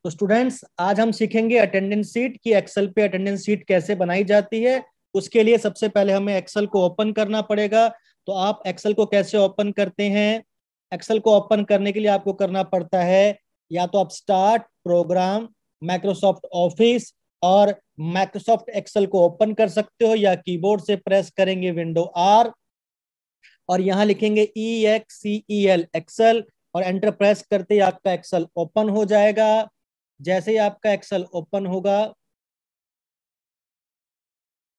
तो स्टूडेंट्स, आज हम सीखेंगे अटेंडेंस शीट की एक्सेल पे अटेंडेंस शीट कैसे बनाई जाती है। उसके लिए सबसे पहले हमें एक्सेल को ओपन करना पड़ेगा। तो आप एक्सेल को कैसे ओपन करते हैं? एक्सेल को ओपन करने के लिए आपको करना पड़ता है, या तो आप स्टार्ट, प्रोग्राम, माइक्रोसॉफ्ट ऑफिस और माइक्रोसॉफ्ट एक्सेल को ओपन कर सकते हो, या कीबोर्ड से प्रेस करेंगे विंडो आर और यहां लिखेंगे EXCEL एक्सेल और एंटर प्रेस करते ही आपका एक्सेल ओपन हो जाएगा। जैसे ही आपका एक्सेल ओपन होगा,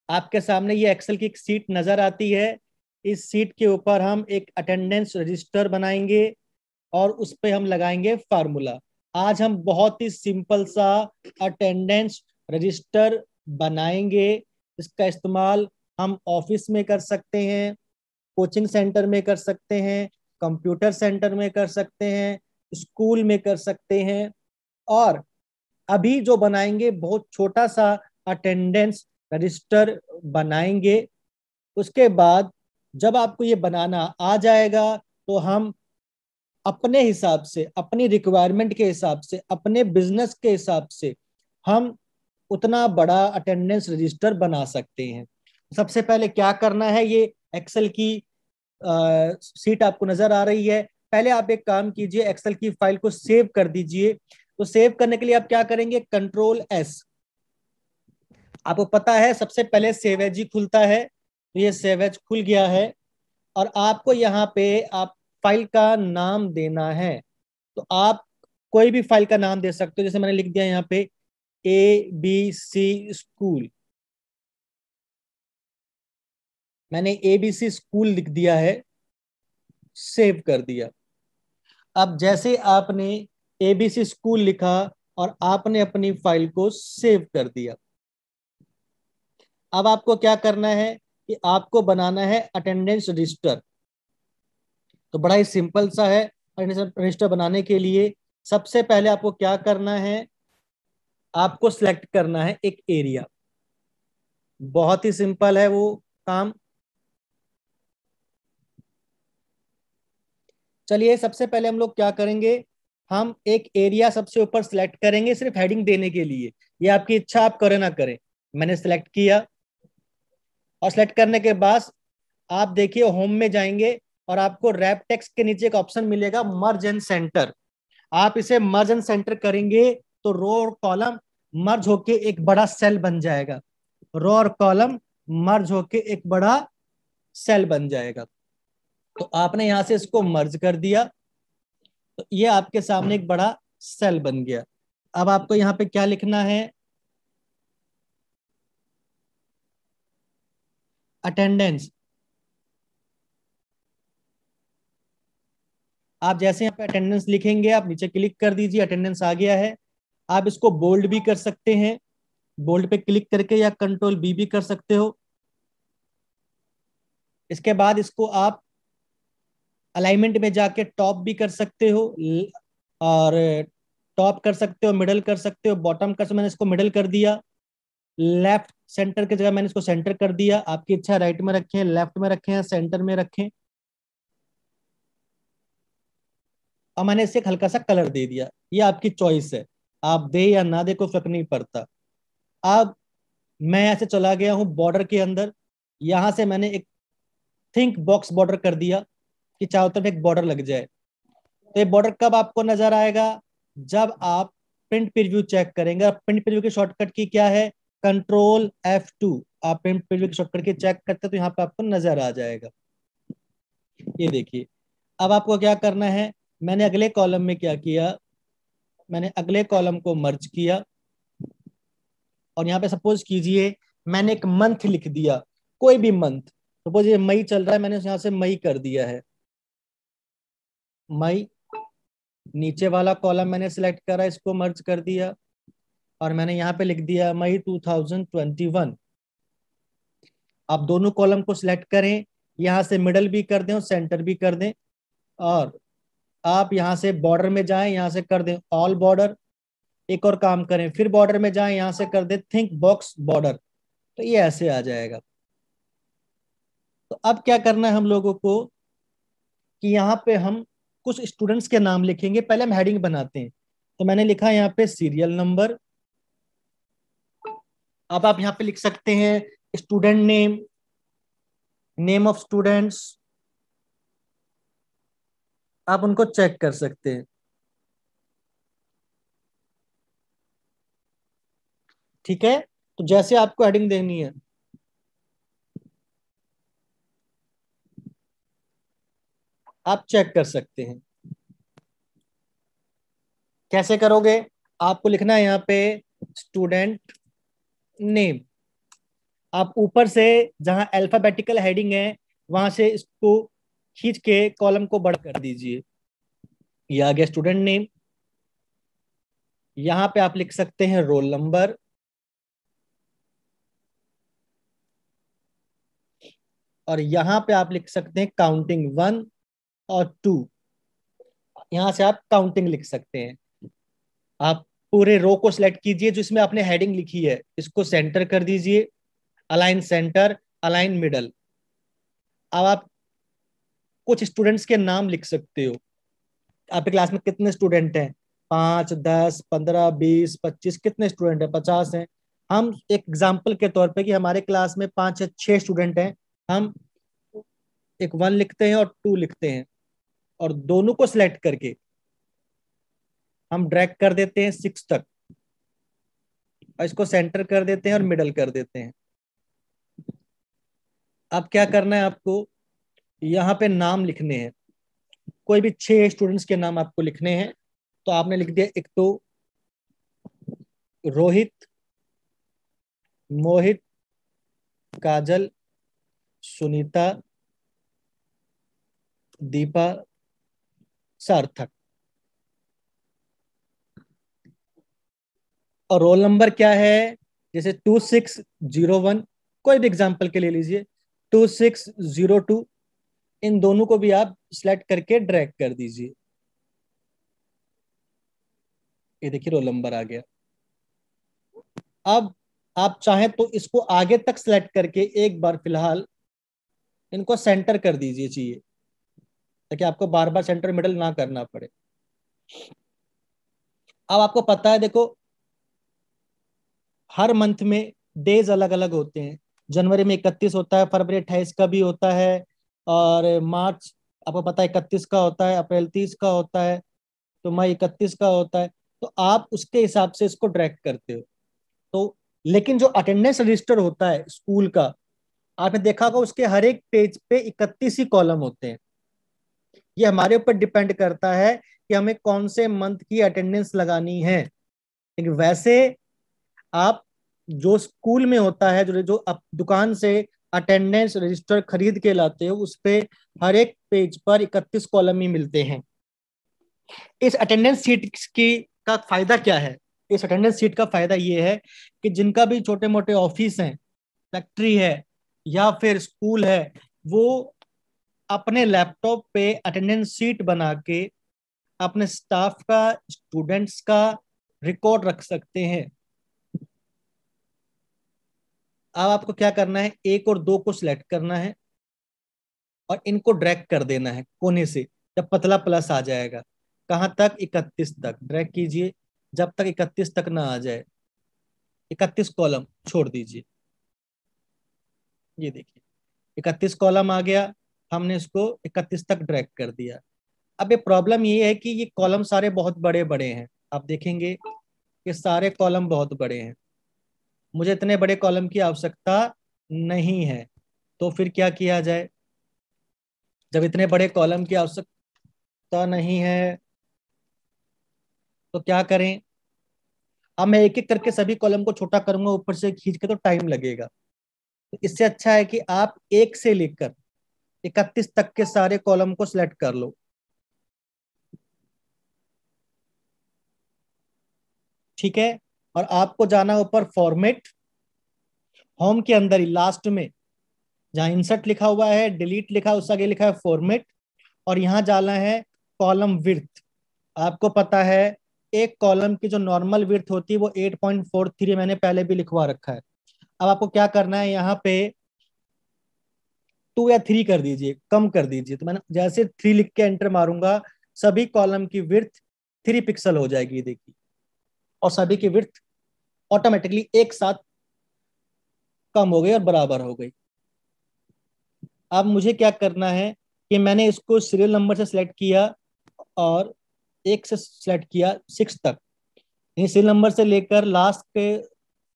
आपके सामने ये एक्सेल की एक सीट नजर आती है। इस सीट के ऊपर हम एक अटेंडेंस रजिस्टर बनाएंगे और उस पे हम लगाएंगे फार्मूला। आज हम बहुत ही सिंपल सा अटेंडेंस रजिस्टर बनाएंगे। इसका इस्तेमाल हम ऑफिस में कर सकते हैं, कोचिंग सेंटर में कर सकते हैं, कंप्यूटर सेंटर में कर सकते हैं, स्कूल में कर सकते हैं। और अभी जो बनाएंगे बहुत छोटा सा अटेंडेंस रजिस्टर बनाएंगे। उसके बाद जब आपको ये बनाना आ जाएगा तो हम अपने हिसाब से, अपनी रिक्वायरमेंट के हिसाब से, अपने बिजनेस के हिसाब से हम उतना बड़ा अटेंडेंस रजिस्टर बना सकते हैं। सबसे पहले क्या करना है, ये एक्सेल की सीट आपको नजर आ रही है। पहले आप एक काम कीजिए, एक्सेल की फाइल को सेव कर दीजिए। तो सेव करने के लिए आप क्या करेंगे, Ctrl+S। आपको पता है सबसे पहले सेव एज ही खुलता है, तो ये सेव एज खुल गया है। और आपको यहाँ पे आप फाइल का नाम देना है। तो आप कोई भी फाइल का नाम दे सकते हो, जैसे मैंने लिख दिया यहाँ पे ABC स्कूल। मैंने ABC स्कूल लिख दिया है, सेव कर दिया। अब जैसे आपने ABC स्कूल लिखा और आपने अपनी फाइल को सेव कर दिया, अब आपको क्या करना है कि आपको बनाना है अटेंडेंस रजिस्टर। तो बड़ा ही सिंपल सा है। अटेंडेंस रजिस्टर बनाने के लिए सबसे पहले आपको क्या करना है, आपको सिलेक्ट करना है एक एरिया। बहुत ही सिंपल है वो काम। चलिए, सबसे पहले हम लोग क्या करेंगे, हम एक एरिया सबसे ऊपर सिलेक्ट करेंगे सिर्फ हेडिंग देने के लिए। ये आपकी इच्छा, आप करें ना करें। मैंने सिलेक्ट किया और सिलेक्ट करने के बाद आप देखिए होम में जाएंगे और आपको रैप टेक्स्ट के नीचे एक ऑप्शन मिलेगा, मर्ज एंड सेंटर। आप इसे मर्ज एंड सेंटर करेंगे तो रो और कॉलम मर्ज होके एक बड़ा सेल बन जाएगा। रो और कॉलम मर्ज होके एक बड़ा सेल बन जाएगा। तो आपने यहां से इसको मर्ज कर दिया, तो ये आपके सामने एक बड़ा सेल बन गया। अब आपको यहाँ पे क्या लिखना है, अटेंडेंस। आप जैसे यहाँ पे अटेंडेंस लिखेंगे, आप नीचे क्लिक कर दीजिए, अटेंडेंस आ गया है। आप इसको बोल्ड भी कर सकते हैं, बोल्ड पे क्लिक करके, या Ctrl+B भी कर सकते हो। इसके बाद इसको आप अलाइनमेंट में जाके टॉप भी कर सकते हो, और टॉप कर सकते हो, मिडल कर सकते हो, बॉटम कर सकते हो। मैंने इसको मिडल कर दिया। लेफ्ट सेंटर की जगह मैंने इसको सेंटर कर दिया। आपकी इच्छा राइट में रखें, लेफ्ट में रखें या सेंटर में रखें। और मैंने इसे एक हल्का सा कलर दे दिया, ये आपकी चॉइस है, आप दे या ना दे कोई फर्क नहीं पड़ता। अब मैं ऐसे चला गया हूं बॉर्डर के अंदर। यहां से मैंने एक थिंक बॉक्स बॉर्डर कर दिया कि चारों तरफ एक बॉर्डर लग जाए। तो ये बॉर्डर कब आपको नजर आएगा, जब आप प्रिंट प्रीव्यू चेक करेंगे। प्रिंट प्रीव्यू की शॉर्टकट की क्या है, Ctrl+F2। आप प्रिंट प्रीव्यू की शॉर्टकट की चेक करते तो यहाँ पे आपको नजर आ जाएगा। ये देखिए, अब आपको क्या करना है, मैंने अगले कॉलम में क्या किया, मैंने अगले कॉलम को मर्ज किया। और यहाँ पे सपोज कीजिए मैंने एक मंथ लिख दिया, कोई भी मंथ। सपोज ये मई चल रहा है, मैंने यहाँ से मई कर दिया है, मई। नीचे वाला कॉलम मैंने सिलेक्ट करा, इसको मर्ज कर दिया और मैंने यहाँ पे लिख दिया मई 2021। आप दोनों कॉलम को सिलेक्ट करें, यहाँ से मिडल भी कर दें और सेंटर भी कर दें। और आप यहाँ से बॉर्डर में जाएं, यहाँ से कर दें ऑल बॉर्डर। एक और काम करें, फिर बॉर्डर में जाएं, यहाँ से कर दें थिंक बॉक्स बॉर्डर। तो ये ऐसे आ जाएगा। तो अब क्या करना है हम लोगों को कि यहाँ पे हम कुछ स्टूडेंट्स के नाम लिखेंगे। पहले हम हेडिंग बनाते हैं। तो मैंने लिखा यहाँ पे सीरियल नंबर। अब आप यहाँ पे लिख सकते हैं student name, name of students, आप उनको चेक कर सकते हैं। ठीक है, तो जैसे आपको हेडिंग देनी है आप चेक कर सकते हैं। कैसे करोगे? आपको लिखना है यहाँ पे स्टूडेंट नेम। आप ऊपर से जहां अल्फाबेटिकल हेडिंग है वहां से इसको खींच के कॉलम को बड़ा कर दीजिए। ये आ गया स्टूडेंट नेम। यहाँ पे आप लिख सकते हैं रोल नंबर, और यहाँ पे आप लिख सकते हैं काउंटिंग 1 और 2। यहाँ से आप काउंटिंग लिख सकते हैं। आप पूरे रो को सिलेक्ट कीजिए जो इसमें आपने हेडिंग लिखी है, इसको सेंटर कर दीजिए, अलाइन सेंटर, अलाइन मिडल। अब आप कुछ स्टूडेंट्स के नाम लिख सकते हो। आपके क्लास में कितने स्टूडेंट हैं? 5, 10, 15, 20, 25, कितने स्टूडेंट हैं? 50 हैं। हम एक एग्जाम्पल के तौर पे कि हमारे क्लास में 5 या 6 स्टूडेंट हैं, हम एक 1 लिखते हैं और 2 लिखते हैं, और दोनों को सिलेक्ट करके हम ड्रैग कर देते हैं 6 तक, और इसको सेंटर कर देते हैं और मिडल कर देते हैं। अब क्या करना है आपको? यहाँ पे नाम लिखने हैं, कोई भी 6 स्टूडेंट्स के नाम आपको लिखने हैं। तो आपने लिख दिया, एक तो रोहित, मोहित, काजल, सुनीता, दीपा, सार्थक। और रोल नंबर क्या है? जैसे 2601, कोई भी एग्जाम्पल के ले लीजिए, 2602, इन दोनों को भी आप सिलेक्ट करके ड्रैग कर दीजिए। ये देखिए रोल नंबर आ गया। अब आप चाहें तो इसको आगे तक सिलेक्ट करके एक बार फिलहाल इनको सेंटर कर दीजिए चाहिए, ताकि आपको बार बार सेंटर मिडल ना करना पड़े। अब आपको पता है, देखो हर मंथ में डेज अलग अलग होते हैं। जनवरी में 31 होता है, फरवरी 28 का भी होता है, और मार्च आपको पता है 31 का होता है, अप्रैल 30 का होता है, तो मई 31 का होता है। तो आप उसके हिसाब से इसको ट्रैक करते हो। तो लेकिन जो अटेंडेंस रजिस्टर होता है स्कूल का, आपने देखा होगा उसके हर एक पेज पे 31 ही कॉलम होते हैं। ये हमारे ऊपर डिपेंड करता है कि हमें कौन से मंथ की अटेंडेंस लगानी है। लेकिन वैसे आप जो स्कूल में होता है, जो जो आप दुकान से अटेंडेंस रजिस्टर खरीद के लाते हो, उस पे हर एक पेज पर 31 कॉलम ही मिलते हैं। इस अटेंडेंस सीट की का फायदा क्या है? इस अटेंडेंस सीट का फायदा ये है कि जिनका भी छोटे मोटे ऑफिस हैं, फैक्ट्री है, या फिर स्कूल है, वो अपने लैपटॉप पे अटेंडेंस सीट बना के अपने स्टाफ का, स्टूडेंट्स का रिकॉर्ड रख सकते हैं। अब आपको क्या करना है, 1 और 2 को सिलेक्ट करना है और इनको ड्रैग कर देना है कोने से। जब पतला प्लस आ जाएगा, कहां तक? 31 तक ड्रैग कीजिए, जब तक 31 तक ना आ जाए। 31 कॉलम छोड़ दीजिए। ये देखिए 31 कॉलम आ गया, हमने इसको 31 तक ड्रैग कर दिया। अब ये प्रॉब्लम ये है कि ये कॉलम सारे बहुत बड़े बड़े हैं। आप देखेंगे ये सारे कॉलम बहुत बड़े हैं, मुझे इतने बड़े कॉलम की आवश्यकता नहीं है। तो फिर क्या किया जाए? जब इतने बड़े कॉलम की आवश्यकता नहीं है तो क्या करें? अब मैं एक एक करके सभी कॉलम को छोटा करूंगा ऊपर से खींच के, तो टाइम लगेगा। तो इससे अच्छा है कि आप 1 से लेकर 31 तक के सारे कॉलम को सिलेक्ट कर लो। ठीक है, और आपको जाना ऊपर फॉर्मेट, होम के अंदर ही लास्ट में जहां इंसर्ट लिखा हुआ है, डिलीट लिखा है, उससे आगे लिखा है फॉर्मेट, और यहां जाना है कॉलम विड्थ। आपको पता है एक कॉलम की जो नॉर्मल विड्थ होती है वो 8.43, मैंने पहले भी लिखवा रखा है। अब आपको क्या करना है, यहाँ पे 2 या 3 कर दीजिए, कम कर दीजिए। तो मैंने जैसे 3 लिख के एंटर मारूंगा, सभी कॉलम की विड्थ 3 पिक्सल हो जाएगी, देखिए, और सभी की विड्थ ऑटोमेटिकली एक साथ कम हो गई और बराबर हो गई। अब मुझे क्या करना है कि मैंने इसको सीरियल नंबर से सिलेक्ट किया और 1 से सिलेक्ट किया 6 तक। सीरियल नंबर से लेकर लास्ट के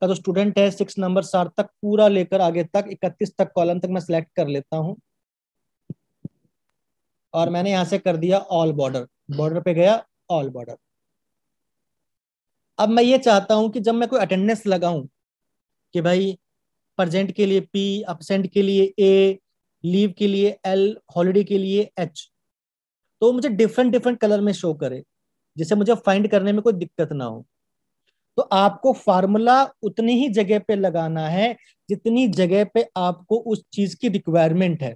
का जो स्टूडेंट है 6 नंबर 7 तक, पूरा लेकर आगे तक 31 तक कॉलम तक मैं सिलेक्ट कर लेता हूं। और मैंने यहां से कर दिया ऑल बॉर्डर, बॉर्डर पे गया ऑल बॉर्डर। अब मैं ये चाहता हूं कि जब मैं कोई अटेंडेंस लगाऊं कि भाई प्रेजेंट के लिए P, absent के लिए A, लीव के लिए L, हॉलीडे के लिए H, तो मुझे डिफरेंट डिफरेंट कलर में शो करे, जिससे मुझे फाइंड करने में कोई दिक्कत ना हो। तो आपको फार्मूला उतनी ही जगह पे लगाना है जितनी जगह पे आपको उस चीज की रिक्वायरमेंट है,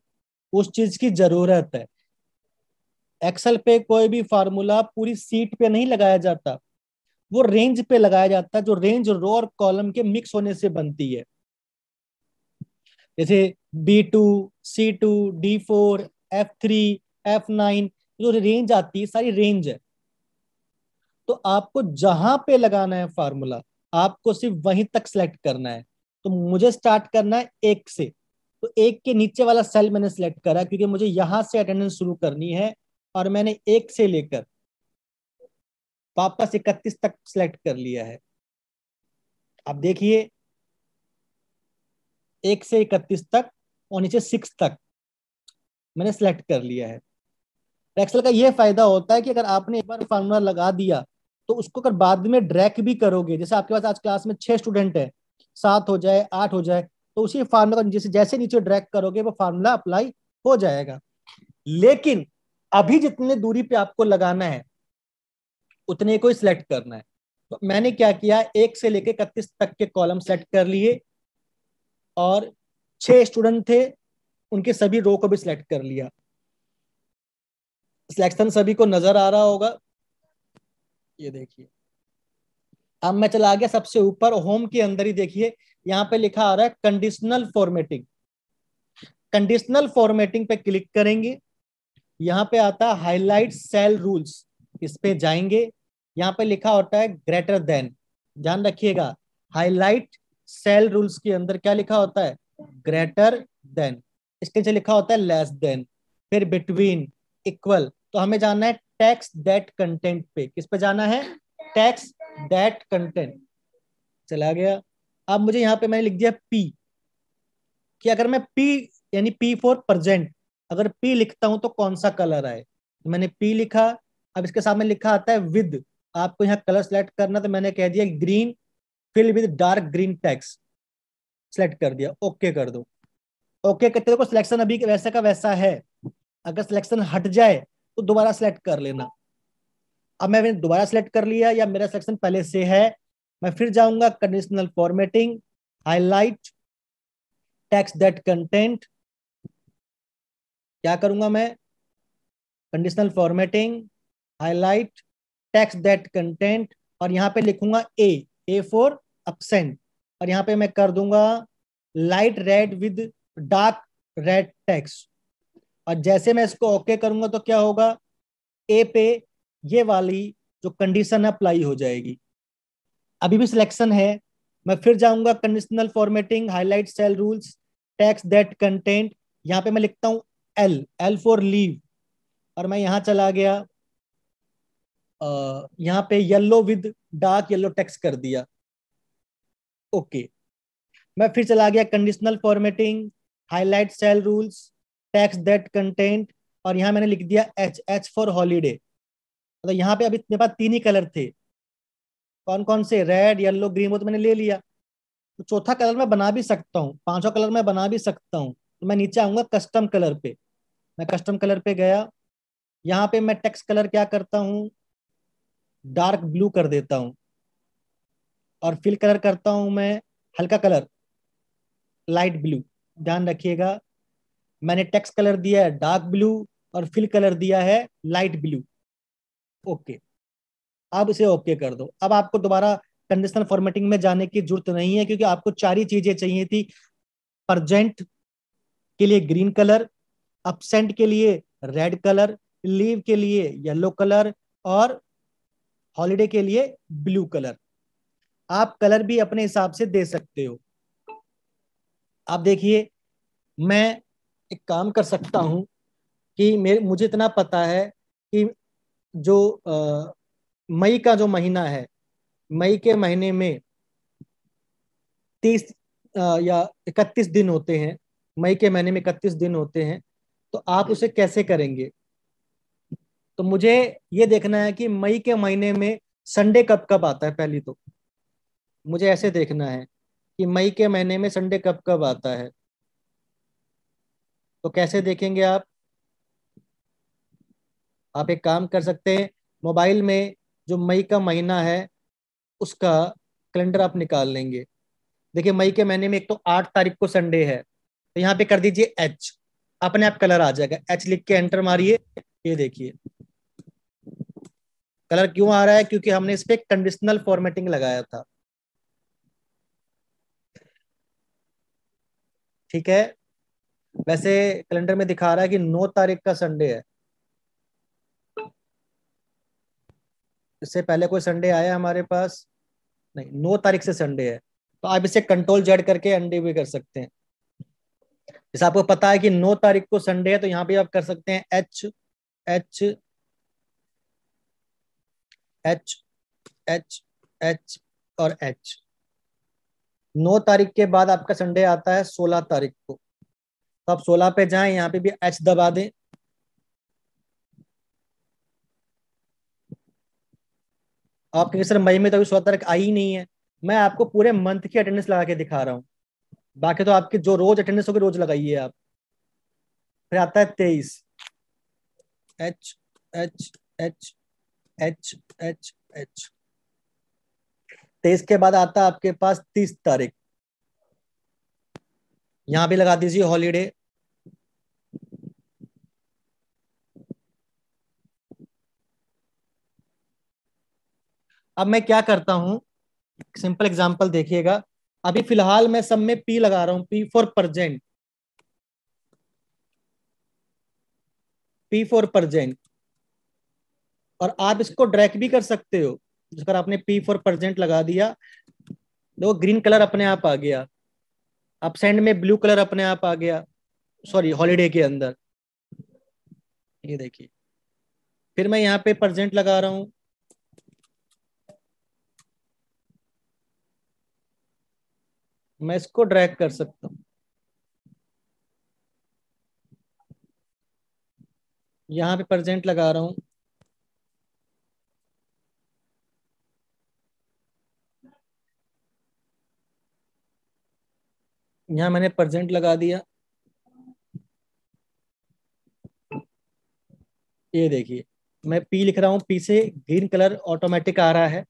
उस चीज की जरूरत है। एक्सेल पे कोई भी फार्मूला पूरी सीट पे नहीं लगाया जाता, वो रेंज पे लगाया जाता है, जो रेंज रो और कॉलम के मिक्स होने से बनती है। जैसे B2, C2, D4, F3, F9, जो रेंज आती है सारी रेंज है। तो आपको जहां पे लगाना है फार्मूला, आपको सिर्फ वहीं तक सिलेक्ट करना है। तो मुझे स्टार्ट करना है 1 से, तो 1 के नीचे वाला सेल मैंने सिलेक्ट करा क्योंकि मुझे यहां से अटेंडेंस शुरू करनी है। और मैंने 1 से लेकर वापस 31 तक सिलेक्ट कर लिया है। अब देखिए 1 से 31 तक और नीचे 6 तक मैंने सिलेक्ट कर लिया है। एक्सेल का यह फायदा होता है कि अगर आपने एक बार फार्मूला लगा दिया तो उसको अगर बाद में ड्रैग भी करोगे, जैसे आपके पास आज क्लास में 6 स्टूडेंट है, 7 हो जाए 8 हो जाए, तो उसी फार्मूला को जैसे जैसे नीचे ड्रैग करोगे वो फार्मूला अप्लाई हो जाएगा। लेकिन अभी जितने दूरी पे आपको लगाना है उतने को ही सिलेक्ट करना है। तो मैंने क्या किया, 1 से लेकर 31 तक के कॉलम सेलेक्ट कर लिए और 6 स्टूडेंट थे उनके सभी रो को भी सिलेक्ट कर लिया। सिलेक्शन सभी को नजर आ रहा होगा, ये देखिए। अब मैं चला गया सबसे ऊपर होम के अंदर ही, देखिए यहाँ पे लिखा आ रहा है कंडीशनल फॉर्मेटिंग। कंडीशनल फॉर्मेटिंग पे क्लिक करेंगे, यहाँ पे आता है हाईलाइट सेल रूल्स, इस पे जाएंगे। यहाँ पे लिखा होता है ग्रेटर देन, ध्यान रखिएगा हाईलाइट सेल रूल्स के अंदर क्या लिखा होता है, ग्रेटर देन। इसके नीचे लिखा होता है लेस देन, फिर बिटवीन, इक्वल। तो हमें जाना है टैक्स दैट कंटेंट पे, किस पे जाना है, टैक्स दैट कंटेंट। चला गया। अब मुझे यहाँ पे मैंने लिख दिया P, कि अगर मैं P यानी P फॉर प्रेजेंट, अगर P लिखता हूं तो कौन सा कलर आए, तो मैंने P लिखा। अब इसके सामने लिखा आता है विद, आपको यहाँ कलर सेलेक्ट करना, तो मैंने कह दिया green, fill with dark green text, select कर दिया, ओके कर दो। ओके करते देखो सिलेक्शन अभी वैसा का वैसा है। अगर सिलेक्शन हट जाए तो दोबारा सेलेक्ट कर लेना। अब मैंने दोबारा सेलेक्ट कर लिया या मेरा सिलेक्शन पहले से है, मैं फिर जाऊंगा conditional formatting, highlight text that content. क्या करूंगा मैं, conditional formatting, highlight text that contains, और यहाँ पे लिखूंगा ए फॉर absent, और यहाँ पे मैं कर दूंगा light read with dark red text. और जैसे मैं इसको ओके करूंगा तो क्या होगा, ए पे ये वाली जो कंडीशन अप्लाई हो जाएगी। अभी भी सिलेक्शन है, मैं फिर जाऊंगा conditional formatting, highlight cell rules, text that contains. यहाँ पे मैं लिखता हूँ एल फॉर लीव, और मैं यहाँ चला गया, यहाँ पे yellow with dark yellow text कर दिया, ओके। मैं फिर चला गया conditional formatting, highlight cell rules, text that contains, और यहाँ मैंने लिख दिया एच फॉर हॉलीडे। तो यहाँ पे अभी मेरे पास 3 ही कलर थे, कौन कौन से, रेड येलो ग्रीन, वो तो मैंने ले लिया। तो चौथा कलर मैं बना भी सकता हूँ, पांचवा कलर मैं बना भी सकता हूँ। तो मैं नीचे आऊंगा कस्टम कलर पे, मैं कस्टम कलर पे गया। यहाँ पे मैं टेक्स्ट कलर क्या करता हूँ, डार्क ब्लू कर देता हूँ, और फिल कलर करता हूँ मैं हल्का कलर, लाइट ब्लू। ध्यान रखिएगा मैंने टेक्स्ट कलर दिया है डार्क ब्लू और फिल कलर दिया है लाइट ब्लू, ओके। अब इसे ओके कर दो। अब आपको दोबारा कंडीशनल फॉर्मेटिंग में जाने की जरूरत नहीं है, क्योंकि आपको 4 ही चीजें चाहिए थी, प्रजेंट के लिए ग्रीन कलर, absent के लिए रेड कलर, लीव के लिए येलो कलर, और हॉलीडे के लिए ब्लू कलर। आप कलर भी अपने हिसाब से दे सकते हो। आप देखिए, मैं एक काम कर सकता हूं कि मेरे मुझे इतना पता है कि जो मई का जो महीना है, मई के महीने में 30 या 31 दिन होते हैं। मई के महीने में 31 दिन होते हैं। तो आप उसे कैसे करेंगे? तो मुझे ये देखना है कि मई के महीने में संडे कब कब आता है। पहली तो मुझे ऐसे देखना है कि मई के महीने में संडे कब कब आता है। तो कैसे देखेंगे आप एक काम कर सकते हैं, मोबाइल में जो मई का महीना है उसका कैलेंडर आप निकाल लेंगे। देखिए, मई के महीने में एक तो 8 तारीख को संडे है, तो यहाँ पे कर दीजिए एच, अपने आप कलर आ जाएगा। एच लिख के एंटर मारिए। ये देखिए कलर क्यों आ रहा है, क्योंकि हमने इस पे कंडीशनल फॉर्मेटिंग लगाया था। ठीक है। वैसे कैलेंडर में दिखा रहा है कि 9 तारीख का संडे है। इससे पहले कोई संडे आया हमारे पास? नहीं, 9 तारीख से संडे है। तो आप इसे कंट्रोल जेड करके अंडे भी कर सकते हैं। जैसे आपको पता है कि 9 तारीख को संडे है, तो यहाँ पे आप कर सकते हैं H H H H H और एच। 9 तारीख के बाद आपका संडे आता है 16 तारीख को। तो आप 16 पे जाएं, यहाँ पे भी एच दबा दें। आपके सर मई में तो अभी 16 तारीख आई ही नहीं है। मैं आपको पूरे मंथ की अटेंडेंस लगा के दिखा रहा हूँ। बाकी तो आपकी जो रोज अटेंडेंस होगी रोज लगाइए आप। फिर आता है 23। H H H H H H. 23 के बाद आता है आपके पास 30 तारीख। यहाँ भी लगा दीजिए हॉलीडे। अब मैं क्या करता हूँ, सिंपल एग्जांपल देखिएगा। अभी फिलहाल मैं सब में पी लगा रहा हूँ, P for present. P for present. और आप इसको ड्रैग भी कर सकते हो। अगर आपने पी फॉर प्रेजेंट लगा दिया, देखो ग्रीन कलर अपने आप आ गया। अपसेंड में ब्लू कलर अपने आप आ गया, सॉरी हॉलीडे के अंदर। ये देखिए, फिर मैं यहाँ पे प्रेजेंट लगा रहा हूँ। मैं इसको ड्रैग कर सकता हूँ, यहाँ पे प्रेजेंट लगा रहा हूँ। यहाँ मैंने प्रेजेंट लगा दिया। ये देखिए, मैं पी लिख रहा हूँ, पी से ग्रीन कलर ऑटोमेटिक आ रहा है।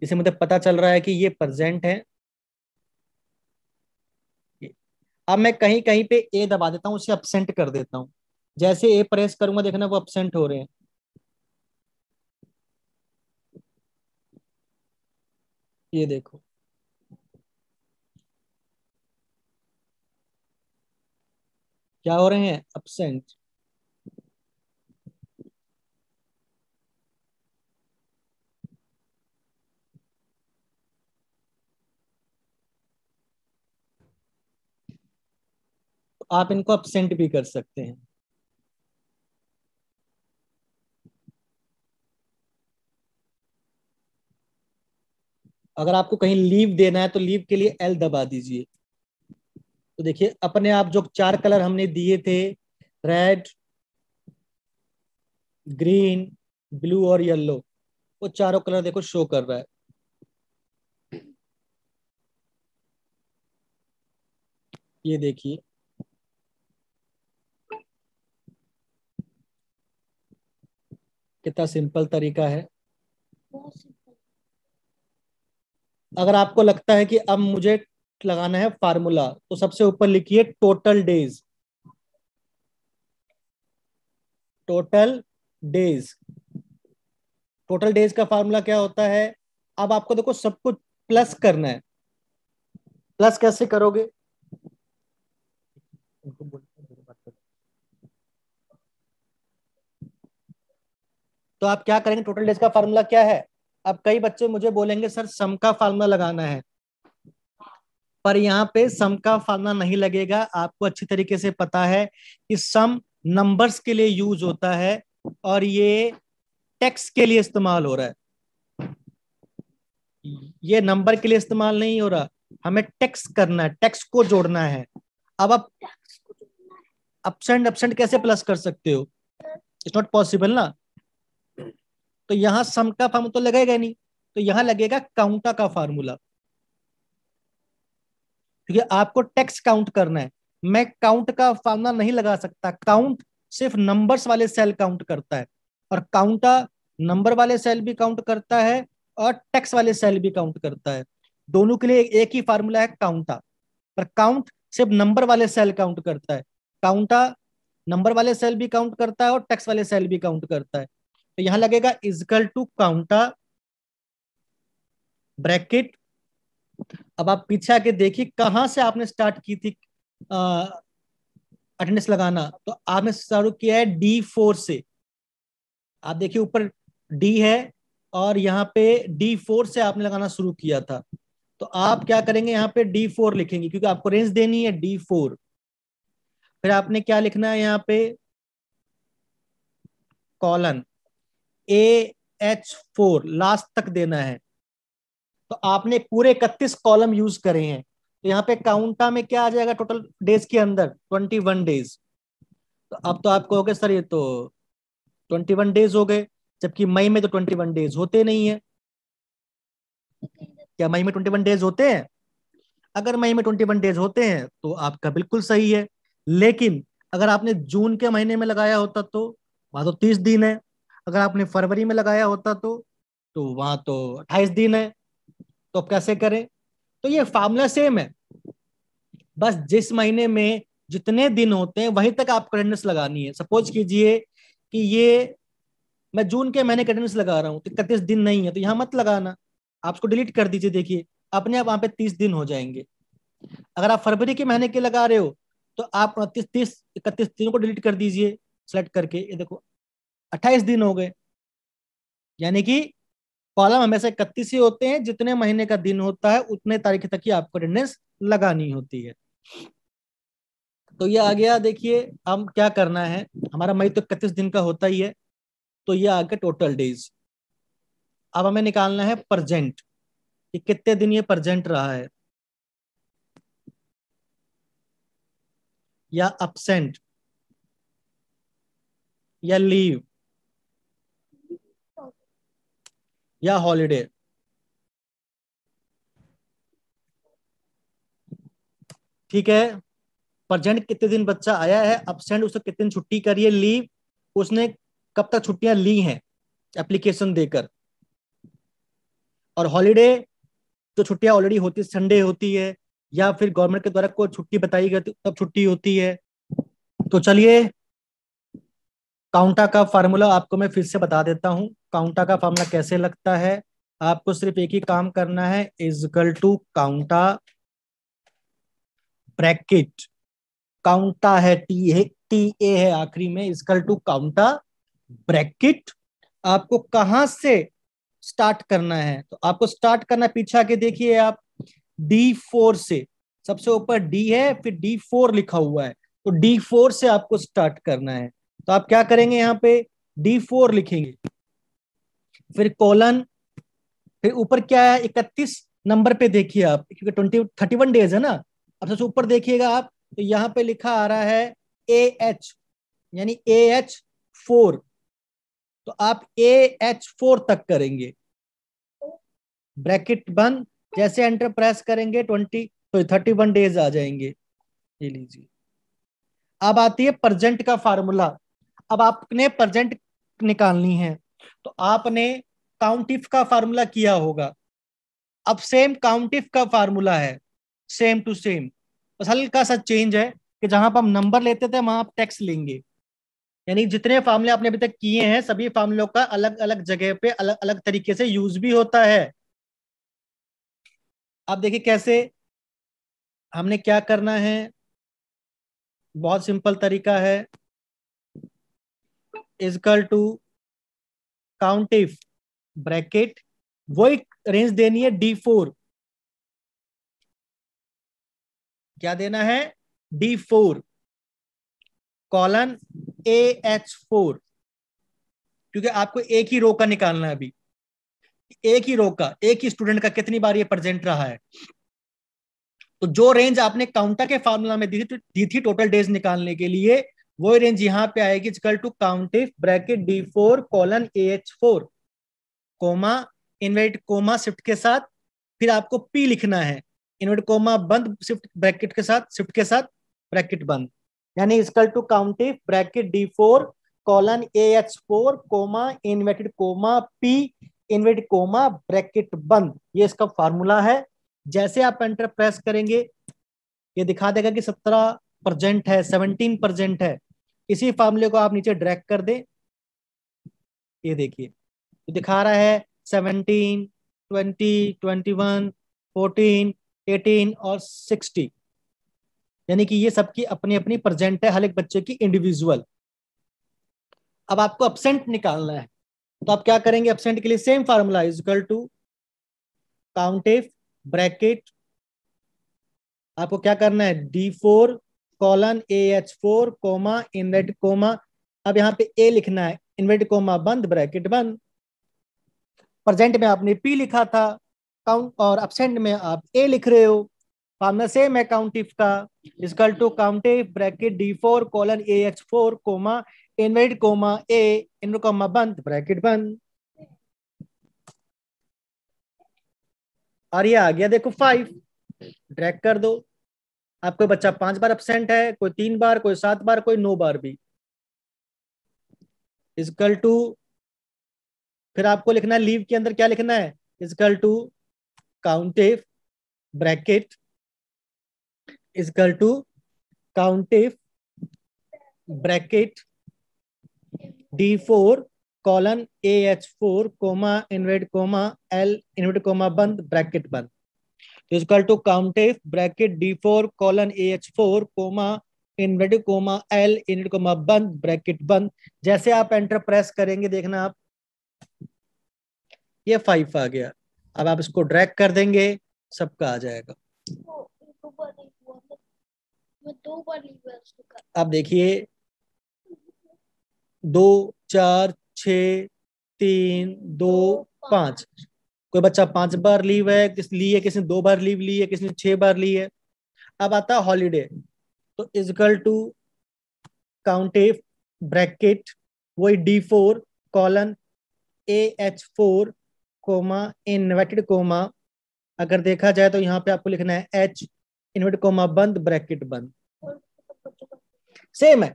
इसे मुझे पता चल रहा है कि ये प्रेजेंट है। अब मैं कहीं कहीं पे ए दबा देता हूँ, उसे अपसेंट कर देता हूँ। जैसे ए प्रेस करूंगा, देखना वो अपसेंट हो रहे हैं। ये देखो, क्या हो रहे हैं, अपसेंट। तो आप इनको अपसेंट भी कर सकते हैं। अगर आपको कहीं लीव देना है तो लीव के लिए एल दबा दीजिए। तो देखिए अपने आप जो 4 कलर हमने दिए थे, रेड, ग्रीन, ब्लू और येलो, वो चारों कलर देखो शो कर रहा है। ये देखिए, कितना सिंपल तरीका है। अगर आपको लगता है कि अब मुझे लगाना है फार्मूला, तो सबसे ऊपर लिखिए total days. Total days. Total days का फार्मूला क्या होता है? अब आपको देखो सब कुछ प्लस करना है। प्लस कैसे करोगे? तो आप क्या करेंगे, टोटल डेज का फार्मूला क्या है? अब कई बच्चे मुझे बोलेंगे सर सम का फार्मूला लगाना है, पर यहाँ पे सम का फार्मूला नहीं लगेगा। आपको अच्छी तरीके से पता है कि सम नंबर्स के लिए यूज होता है और ये टेक्स्ट के लिए इस्तेमाल हो रहा है, ये नंबर के लिए इस्तेमाल नहीं हो रहा। हमें टेक्स्ट करना है, टेक्स्ट को जोड़ना है। अब आप अपसेंट अपसेंट कैसे प्लस कर सकते हो? इट्स नॉट पॉसिबल ना। तो यहां सम का फार्मूला तो लगेगा नहीं, तो यहां लगेगा काउंटा का फार्मूला, क्योंकि आपको टेक्स्ट काउंट करना है। मैं काउंट का फार्मूला नहीं लगा सकता। काउंट सिर्फ नंबर्स वाले सेल काउंट करता है, और काउंटा नंबर वाले सेल भी काउंट करता है और टेक्स्ट वाले सेल भी काउंट करता है। दोनों के लिए एक ही फार्मूला है काउंटा, पर काउंट सिर्फ नंबर वाले सेल काउंट करता है। काउंटा नंबर वाले सेल भी काउंट करता है और टेक्स्ट वाले सेल भी काउंट करता है। तो यहां लगेगा इजकल टू काउंटा ब्रैकेट। अब आप पीछे आके देखिए कहां से आपने स्टार्ट की थी अटेंडेंस लगाना। तो आपने शुरू किया है D4 से। आप देखिए ऊपर डी है और यहाँ पे D4 से आपने लगाना शुरू किया था। तो आप क्या करेंगे, यहाँ पे D4 लिखेंगे क्योंकि आपको रेंज देनी है D4। फिर आपने क्या लिखना है यहाँ पे, कॉलन AH4 लास्ट तक देना है। तो आपने पूरे 31 कॉलम यूज करे हैं। तो यहाँ पे काउंटा में क्या आ जाएगा टोटल डेज के अंदर, 21 डेज। तो अब तो आप कहोगे सर ये तो 21 डेज हो गए, जबकि मई में तो 21 डेज होते नहीं है। क्या मई में 21 डेज होते हैं? अगर मई में 21 डेज होते हैं तो आपका बिल्कुल सही है। लेकिन अगर आपने जून के महीने में लगाया होता तो वहां तो 30 दिन है। अगर आपने फरवरी में लगाया होता तो वहां तो 28 दिन है। तो अब कैसे करें? तो ये फार्मूला सेम है, बस जिस महीने में जितने दिन होते हैं वहीं तक आपको अटेंडेंस लगानी है। सपोज कीजिए कि ये मैं जून के महीने का अटेंडेंस लगा रहा हूँ तो 31 दिन नहीं है, तो यहाँ मत लगाना, आप उसको डिलीट कर दीजिए। देखिए अपने आप वहां पे 30 दिन हो जाएंगे। अगर आप फरवरी के महीने के लगा रहे हो तो आप 31 दिन को डिलीट कर दीजिए सेलेक्ट करके, ये देखो 28 दिन हो गए। यानी कि कॉलम हमेशा 31 ही होते हैं, जितने महीने का दिन होता है उतने तारीख तक ही आपको अटेंडेंस लगानी होती है। तो ये आ गया। देखिए हम क्या करना है, हमारा मई तो 31 दिन का होता ही है, तो ये आ गया टोटल डेज। अब हमें निकालना है परजेंट, कि कितने दिन ये परजेंट रहा है, या अपसेंट, या लीव, या हॉलीडे। ठीक है, परजेंट कितने दिन बच्चा आया है, अपसेंट उसने कितने दिन छुट्टी करी है, लीव उसने कब तक छुट्टियां ली हैं एप्लीकेशन देकर, और हॉलीडे जो छुट्टियां ऑलरेडी होती है, संडे होती है या फिर गवर्नमेंट के द्वारा कोई छुट्टी बताई गई तब छुट्टी होती है। तो चलिए काउंटा का फार्मूला आपको मैं फिर से बता देता हूं। काउंटा का फार्मूला कैसे लगता है, आपको सिर्फ एक ही काम करना है, इजकल टू काउंटा ब्रैकेट। काउंटा है टी है आखिरी में, इजकल टू काउंटा ब्रैकेट। आपको कहां से स्टार्ट करना है, तो आपको स्टार्ट करना है, पीछे आके देखिए आप, D4 से। सबसे ऊपर डी है फिर D4 लिखा हुआ है, तो D4 से आपको स्टार्ट करना है। तो आप क्या करेंगे, यहाँ पे D4 लिखेंगे, फिर कॉलन, फिर ऊपर क्या है 31 नंबर पे देखिए आप, क्योंकि 31 डेज है ना। अब सबसे ऊपर देखिएगा आप, तो यहाँ पे लिखा आ रहा है AH, यानी AH4। तो आप AH4 तक करेंगे, ब्रैकेट बंद। जैसे एंटर प्रेस करेंगे 31 डेज आ जाएंगे। ये लीजिए, अब आती है परजेंट का फार्मूला। अब आपने परजेंट निकालनी है, तो आपने काउंटिफ का फार्मूला किया होगा। अब सेम काउंटिफ का फार्मूला है, सेम टू सेम, बस हल्का सा चेंज है कि जहां पर हम नंबर लेते थे वहां आप टेक्स्ट लेंगे। यानी जितने फार्मूले आपने अभी तक किए हैं सभी फार्मूलों का अलग अलग जगह पे अलग अलग तरीके से यूज भी होता है। आप देखिए कैसे, हमने क्या करना है, बहुत सिंपल तरीका है, इजकल टू काउंटिफ ब्रैकेट वही रेंज देनी है D4। क्या देना है? D4 कॉलन AH4, क्योंकि आपको एक ही रो का निकालना है अभी, एक ही रो का, एक ही स्टूडेंट का कितनी बार ये प्रेजेंट रहा है। तो जो रेंज आपने काउंटा के फार्मूला में दी थी टोटल डेज निकालने के लिए, वो रेंज यहां पे आएगी equal to count if bracket D4 colon AH4 comma invert comma shift के साथ, फिर आपको P लिखना है, इनवर्ट कोमा बंद शिफ्ट ब्रैकेट के साथ, शिफ्ट के साथ ब्रैकेट बंद, यानी equal to count if bracket D4 colon AH4 comma inverted comma P invert comma bracket बंद। ये इसका फार्मूला है। जैसे आप एंटर प्रेस करेंगे ये दिखा देगा कि 17% है, 17% है। इसी फार्मूले को आप नीचे ड्रैग कर दें, ये देखिए तो दिखा रहा है 17, 20, 21, 14, 18 और 60, यानी कि ये सबकी अपनी अपनी प्रेजेंट है, हर एक बच्चे की इंडिविजुअल। अब आपको एब्सेंट निकालना है, तो आप क्या करेंगे? एब्सेंट के लिए same formula is equal to count if bracket, आपको क्या करना है? D4 colon AH4 comma invert coma, अब यहाँ पे A लिखना है, इनवर्ट कोमा बंद ब्रैकेट बंद। प्रेजेंट में आपने P लिखा था, काउंट और एब्सेंट में आप A लिख रहे हो। फार्मूला सेम है काउंट इफ का, equal to count if bracket D4 colon AH4 comma invert comma A invert comma बंद ब्रैकेट बंद। और ये आ गया देखो 5, ड्रैग कर दो। आप कोई बच्चा 5 बार एब्सेंट है, कोई 3 बार, कोई 7 बार, कोई 9 बार भी, इक्वल टू, फिर आपको लिखना है लीव के अंदर क्या लिखना है? Equal to count if bracket equal to count if bracket D4 colon AH4 comma invert comma L invert comma बंद ब्रैकेट बंद, equal to count if bracket D4 colon AH4 comma invert comma L invert comma बंद bracket बंद। जैसे आप enter press करेंगे देखना आप, ये 5 आ गया। अब आप इसको ड्रैग कर देंगे, सबका आ जाएगा। अब देखिए 2, 4, 6, 3, 2, 5, कोई बच्चा 5 बार लीव है, किस लिए किसी ने 2 बार लीव ली है, किसी ने 6 बार ली है। अब आता है हॉलीडे, तो equal to count if bracket वही D4 colon AH4 comma inverted coma, अगर देखा जाए तो यहाँ पे आपको लिखना है H इनवर्टेड कोमा बंद ब्रैकेट बंद। सेम है,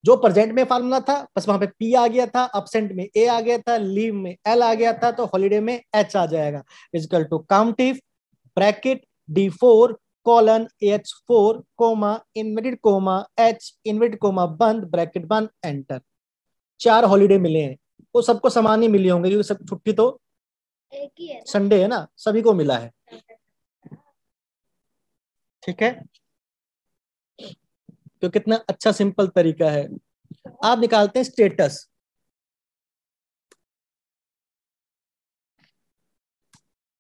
जो प्रेजेंट में फार्मूला था बस वहां पे P आ गया था, एब्सेंट में A आ गया था, लीव में L आ गया था, तो हॉलीडे में H आ जाएगा। Equal to count if bracket D4 colon AH4 comma inverted comma H inverted comma बंद ब्रैकेट बंद एंटर। 4 हॉलीडे मिले हैं, वो सबको समान ही मिले होंगे क्योंकि सब छुट्टी तो एक ही है, संडे है ना, सभी को मिला है। ठीक है, तो कितना अच्छा सिंपल तरीका है। आप निकालते हैं स्टेटस,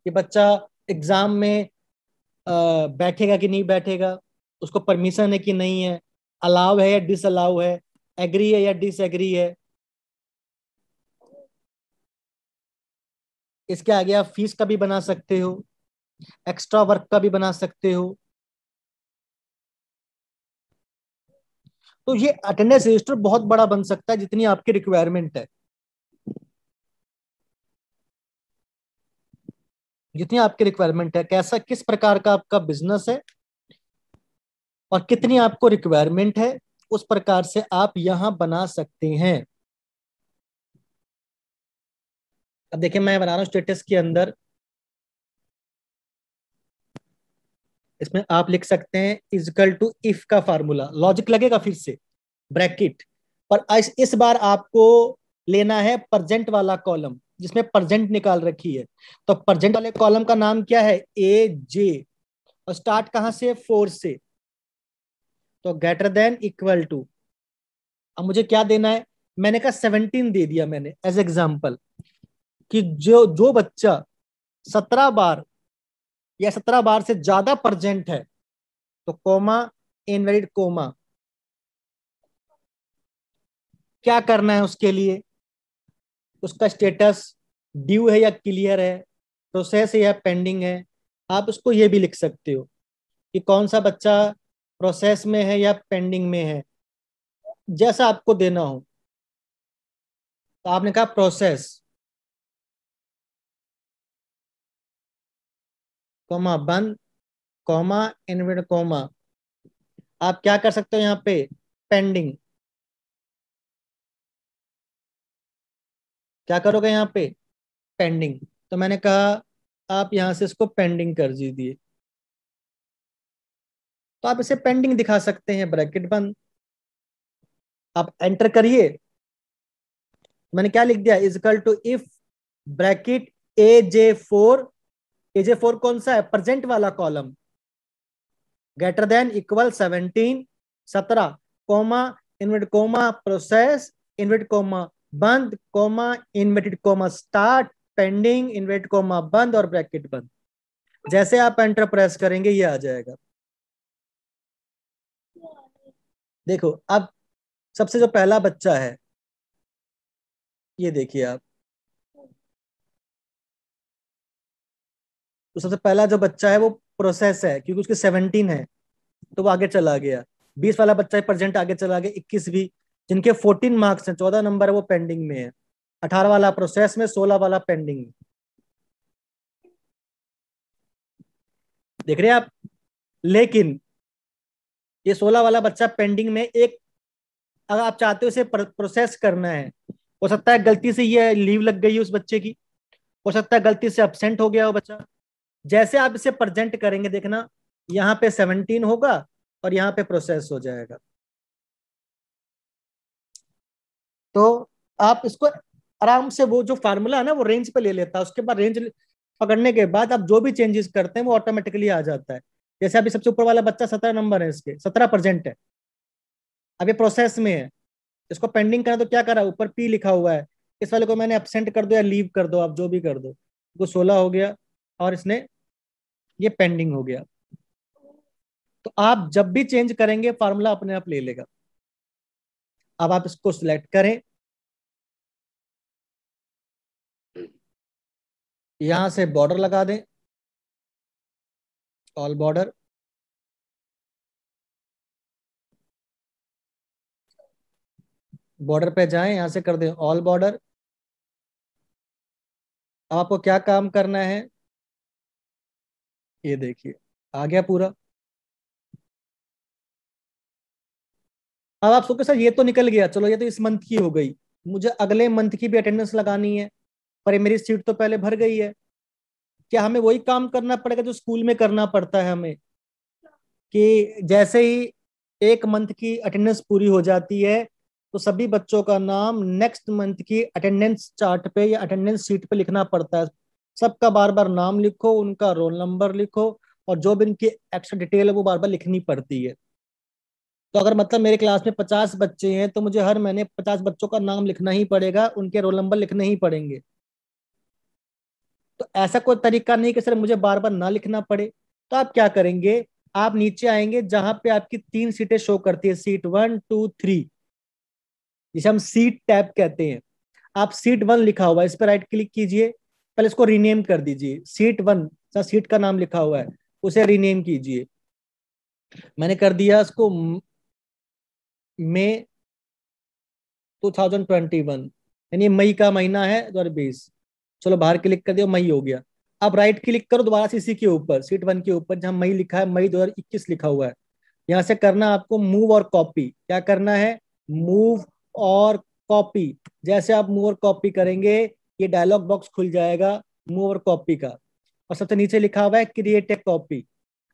कि बच्चा एग्जाम में बैठेगा कि नहीं बैठेगा, उसको परमिशन है कि नहीं है, अलाउ है या डिस अलाउ है, एग्री है या डिस एग्री है। इसके आगे आप फीस का भी बना सकते हो, एक्स्ट्रा वर्क का भी बना सकते हो। तो ये अटेंडेंस रजिस्टर बहुत बड़ा बन सकता है जितनी आपकी रिक्वायरमेंट है, जितनी आपकी रिक्वायरमेंट है, कैसा किस प्रकार का आपका बिजनेस है और कितनी आपको रिक्वायरमेंट है, उस प्रकार से आप यहां बना सकते हैं। अब देखिए मैं बना रहा हूं स्टेटस के अंदर, इसमें आप लिख सकते हैं इक्वल टू इफ का फार्मूला, लॉजिक लगेगा फिर से ब्रैकेट, पर इस बार आपको लेना है प्रेजेंट वाला कॉलम जिसमें प्रेजेंट निकाल रखी है। तो प्रेजेंट वाले कॉलम का नाम क्या है? AJ, और स्टार्ट कहां से? 4 से, तो ग्रेटर देन इक्वल टू, अब मुझे क्या देना है? मैंने कहा 17 दे दिया मैंने एज एग्जाम्पल, कि जो जो बच्चा 17 बार या 17 बार से ज्यादा प्रेजेंट है तो कोमा, इनवैलिड कोमा। क्या करना है उसके लिए? उसका स्टेटस ड्यू है या क्लियर है, प्रोसेस है या पेंडिंग है। आप उसको ये भी लिख सकते हो कि कौन सा बच्चा प्रोसेस में है या पेंडिंग में है, जैसा आपको देना हो। तो आपने कहा प्रोसेस, कॉमा बंद, कॉमा इनवर्टेड कॉमा। आप क्या कर सकते हो यहाँ पे? पेंडिंग। क्या करोगे यहाँ पे? पेंडिंग। तो मैंने कहा आप यहाँ से इसको पेंडिंग कर दीजिए। तो आप इसे पेंडिंग दिखा सकते हैं, ब्रैकेट बंद। आप एंटर करिए। मैंने क्या लिख दिया? Is equal to if bracket AJ4। AJ4 कौन सा है? प्रेजेंट वाला column. Greater than equal 17, comma, inverted comma, process, inverted comma बंद, comma, inverted comma start, pending, inverted comma बंद और ब्रैकेट बंद। जैसे आप एंटर प्रेस करेंगे ये आ जाएगा। देखो अब सबसे जो पहला बच्चा है, ये देखिए आप। तो सबसे पहला जो बच्चा है वो प्रोसेस है, क्योंकि उसके 17 है तो वो आगे चला गया। 20 वाला बच्चा प्रेजेंट आगे चला गया। 21 भी, जिनके 14 मार्क्स हैं, 14 नंबर है, वो पेंडिंग में है। 18 वाला प्रोसेस में, 16 वाला पेंडिंग में। देख रहे हैं आप? लेकिन ये 16 वाला बच्चा पेंडिंग में एक, अगर आप चाहते हो इसे प्रोसेस करना है, हो सकता है गलती से ये लीव लग गई है उस बच्चे की, हो सकता है गलती से अब्सेंट हो गया वो बच्चा। जैसे आप इसे प्रेजेंट करेंगे देखना, यहाँ पे 17 होगा और यहाँ पे प्रोसेस हो जाएगा। तो आप इसको आराम से, वो जो फार्मूला है ना वो रेंज पे ले लेता है, उसके बाद रेंज पकड़ने के बाद आप जो भी चेंजेस करते हैं वो ऑटोमेटिकली आ जाता है। जैसे अभी सबसे ऊपर वाला बच्चा 17 नंबर है, इसके 17 प्रेजेंट है, अब ये प्रोसेस में है। इसको पेंडिंग करा तो क्या करा? ऊपर P लिखा हुआ है। इस वाले को मैंने एब्सेंट कर दो या लीव कर दो, आप जो भी कर दो, तो 16 हो गया और इसने, ये पेंडिंग हो गया। तो आप जब भी चेंज करेंगे फार्मूला अपने आप ले लेगा। अब आप इसको सिलेक्ट करें, यहां से बॉर्डर लगा दें, ऑल बॉर्डर। बॉर्डर पे जाएं, यहां से कर दें ऑल बॉर्डर। अब आपको क्या काम करना है? ये देखिए आ गया पूरा। अब आप सोचो सर ये तो निकल गया, चलो ये तो इस मंथ की हो गई, मुझे अगले मंथ की भी अटेंडेंस लगानी है, पर मेरी सीट तो पहले भर गई है। क्या हमें वही काम करना पड़ेगा जो स्कूल में करना पड़ता है हमें, कि जैसे ही एक मंथ की अटेंडेंस पूरी हो जाती है तो सभी बच्चों का नाम नेक्स्ट मंथ की अटेंडेंस चार्ट पे या अटेंडेंस शीट पे लिखना पड़ता है? सबका बार बार नाम लिखो, उनका रोल नंबर लिखो, और जो भी इनकी एक्स्ट्रा डिटेल है वो बार बार लिखनी पड़ती है। तो अगर मतलब मेरे क्लास में 50 बच्चे हैं तो मुझे हर महीने 50 बच्चों का नाम लिखना ही पड़ेगा, उनके रोल नंबर लिखने ही पड़ेंगे। तो ऐसा कोई तरीका नहीं कि सर मुझे बार बार ना लिखना पड़े। तो आप क्या करेंगे? आप नीचे आएंगे जहां पे आपकी 3 सीटें शो करती है, सीट 1, 2, 3, जिसे हम सीट टैब कहते हैं। आप सीट 1 लिखा हुआ है, इस पर राइट क्लिक कीजिए, पहले इसको रीनेम कर दीजिए। सीट 1, सीट का नाम लिखा हुआ है, उसे रीनेम कीजिए। मैंने कर दिया इसको मई 2021, यानी मई का महीना है 2020। चलो बाहर क्लिक कर दिया, मई हो गया। अब राइट क्लिक करो दोबारा से इसी के ऊपर, सीट 1 के ऊपर जहां मई लिखा है, मई 2021 लिखा हुआ है। यहां से करना आपको मूव और कॉपी। क्या करना है? मूव और कॉपी। जैसे आप मूव और कॉपी करेंगे ये डायलॉग बॉक्स खुल जाएगा मूव और कॉपी का, और सबसे नीचे लिखा हुआ है क्रिएट ए कॉपी।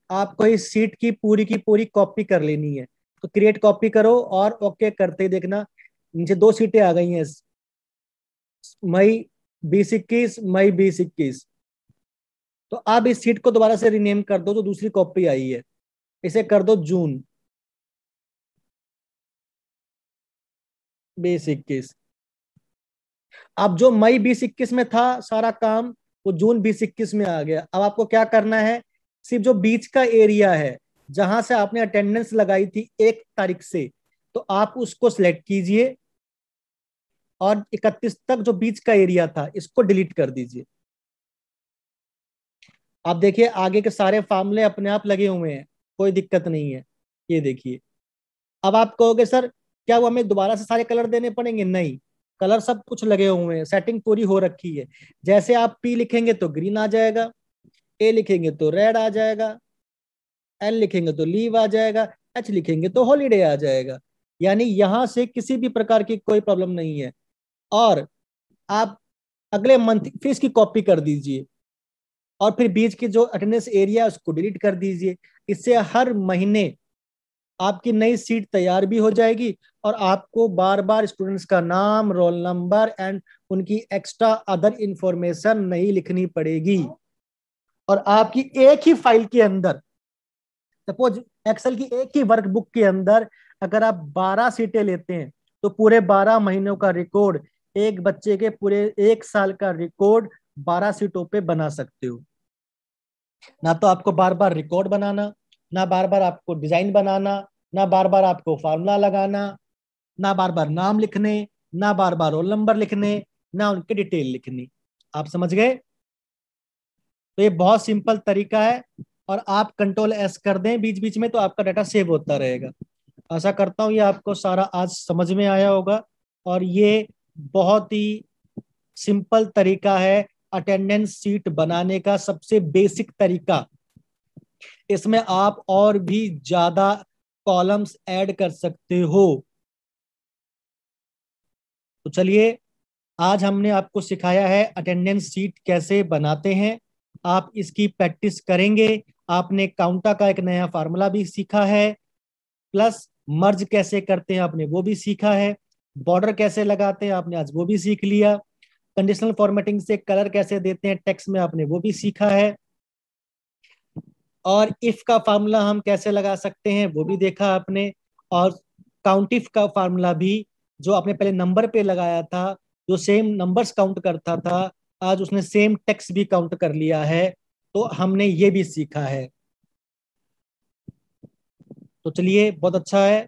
आपको इस सीट की पूरी कॉपी कर लेनी है, तो क्रिएट कॉपी करो और ओके करते ही देखना नीचे 2 सीटें आ गई हैं, मई 2021, मई 2021। तो आप इस सीट को दोबारा से रिनेम कर दो, जो दूसरी कॉपी आई है, इसे कर दो जून 2021। अब जो मई 2021 में था सारा काम, वो जून 2021 में आ गया। अब आपको क्या करना है, सिर्फ जो बीच का एरिया है जहां से आपने अटेंडेंस लगाई थी 1 तारीख से, तो आप उसको सिलेक्ट कीजिए और 31 तक जो बीच का एरिया था इसको डिलीट कर दीजिए। आप देखिए आगे के सारे फार्मूले अपने आप लगे हुए हैं, कोई दिक्कत नहीं है। ये देखिए, अब आप कहोगे सर क्या वो हमें दोबारा से सारे कलर देने पड़ेंगे? नहीं, कलर सब कुछ लगे हुए हैं, सेटिंग पूरी हो रखी है। जैसे आप पी लिखेंगे तो ग्रीन आ जाएगा, ए लिखेंगे तो रेड आ जाएगा, एल लिखेंगे तो लीव आ जाएगा, एच लिखेंगे तो हॉलीडे आ जाएगा। यानी यहां से किसी भी प्रकार की कोई प्रॉब्लम नहीं है। और आप अगले मंथ फिर इसकी कॉपी कर दीजिए और फिर बीच की जो अटेंडेंस एरिया है उसको डिलीट कर दीजिए। इससे हर महीने आपकी नई सीट तैयार भी हो जाएगी और आपको बार बार स्टूडेंट्स का नाम, रोल नंबर एंड उनकी एक्स्ट्रा अदर इंफॉर्मेशन नहीं लिखनी पड़ेगी। और आपकी एक ही फाइल के अंदर, सपोज एक्सेल की एक ही वर्कबुक के अंदर अगर आप 12 सीटें लेते हैं तो पूरे 12 महीनों का रिकॉर्ड, एक बच्चे के पूरे 1 साल का रिकॉर्ड 12 सीटों पे बना सकते हो। ना तो आपको बार बार रिकॉर्ड बनाना, ना बार बार आपको डिजाइन बनाना, ना बार बार आपको फार्मूला लगाना, ना बार बार नाम लिखने, ना बार बार रोल नंबर लिखने, ना उनकी डिटेल लिखनी। आप समझ गए? तो ये बहुत सिंपल तरीका है और आप कंट्रोल S कर दें बीच बीच में तो आपका डाटा सेव होता रहेगा। आशा करता हूँ ये आपको सारा आज समझ में आया होगा। और ये बहुत ही सिंपल तरीका है अटेंडेंस सीट बनाने का, सबसे बेसिक तरीका। इसमें आप और भी ज्यादा कॉलम्स ऐड कर सकते हो। तो चलिए, आज हमने आपको सिखाया है अटेंडेंस सीट कैसे बनाते हैं। आप इसकी प्रैक्टिस करेंगे। आपने काउंटा का एक नया फार्मूला भी सीखा है, प्लस मर्ज कैसे करते हैं आपने वो भी सीखा है, बॉर्डर कैसे लगाते हैं आपने आज वो भी सीख लिया, कंडीशनल फॉर्मेटिंग से कलर कैसे देते हैं टेक्स्ट में आपने वो भी सीखा है, और इफ का फार्मूला हम कैसे लगा सकते हैं वो भी देखा आपने, और काउंट इफ का फार्मूला भी जो आपने पहले नंबर पे लगाया था, जो सेम नंबर्स काउंट करता था, आज उसने सेम टेक्स्ट भी काउंट कर लिया है। तो हमने ये भी सीखा है। तो चलिए, बहुत अच्छा है।